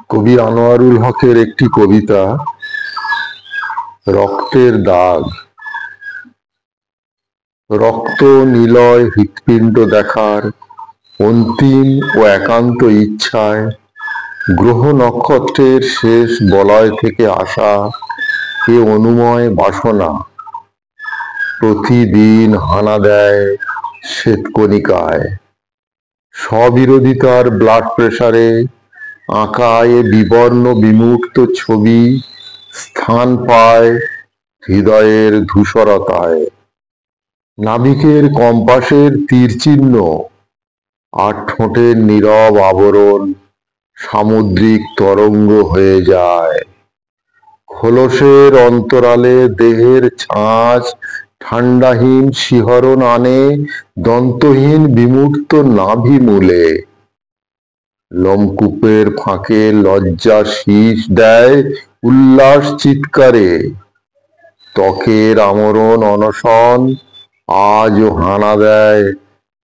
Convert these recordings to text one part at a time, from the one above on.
কবি আনোয়ারুল হকের একটি কবিতা রক্তের দাগ। রক্ত নিলয় হৃৎপিণ্ড দেখার অন্তিম ও একান্ত ইচ্ছায় গ্রহ নক্ষত্রের শেষ বলয় থেকে আসা এ অনুময় বাসনা প্রতিদিন হানা দেয় শ্বেতকণিকায়। স্ববিরোধিতার ব্লাড প্রেসারে আঁকা এ বিবর্ণ বিমূর্ত ছবি স্থান পায় হৃদয়ের ধূসরতায়। নাবিকের কম্পাসের তীরচিহ্ন আর ঠোঁটের নীরব আবরণ সামুদ্রিক তরঙ্গ হয়ে যায়। খোলসের অন্তরালে দেহের ছাঁচ ঠান্ডাহীন শিহরণ আনে দন্তহীন বিমূর্ত নাভি মূলে। লোমকূপের ফাঁকে লজ্জা শীষ দেয় উল্লাস চিৎকারে। ত্বকের আমরণ অনশন আজও হানা দেয়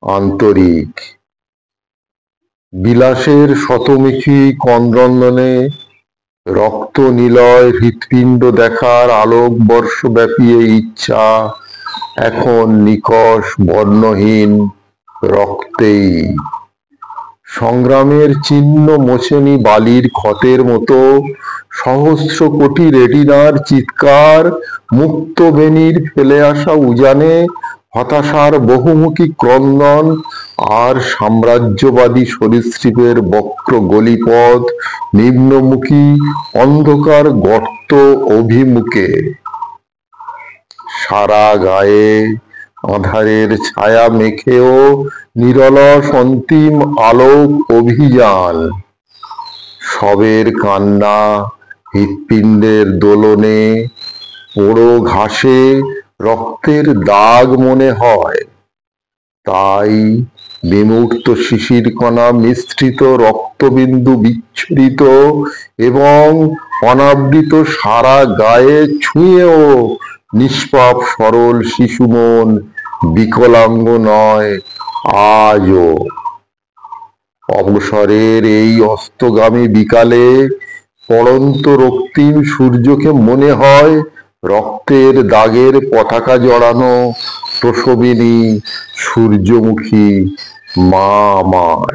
আন্তরিক। বিলাসের শতমুখী ক্রন্দনে রক্ত নিলয় হৃৎপিণ্ড দেখার আলোকবর্ষব্যাপী এই ইচ্ছা এখন নিকষ বর্ণহীন রক্তেই। সংগ্রামের চিহ্ন মোছেনি বালির ক্ষতের মতো, সহস্র কোটি রেটিনার চিৎকার মুক্ত বেনির ফেলে আসা উজানে হতাশার বহুমুখী ক্রন্দন আর সাম্রাজ্যবাদী সরীসৃপের বক্র গলিপথ নিম্নমুখী অন্ধকার গর্ত অভিমুখে। সারা গায়ে আঁধারের ছায়া মেখেও নিরলস অন্তিম আলোক অভিযান। শবের কান্না হৃৎপিণ্ডের দোলনে পোড়ো ঘাসে রক্তের দাগ মনে হয়। তাই বিমূর্ত শিশিরকণা মিশ্রিত রক্তবিন্দু বিচ্ছুরিত এবং অনাবৃত সারা গায়ে ছুঁয়েও নিষ্পাপ সরল শিশু মন বিকলাঙ্গ নয় আজও। অবসরের এই অস্তগামী বিকালে পড়ন্ত রক্তিম সূর্যকে মনে হয় রক্তের দাগের পতাকা জড়ানো প্রসবিনী সূর্যমুখী মা আমার।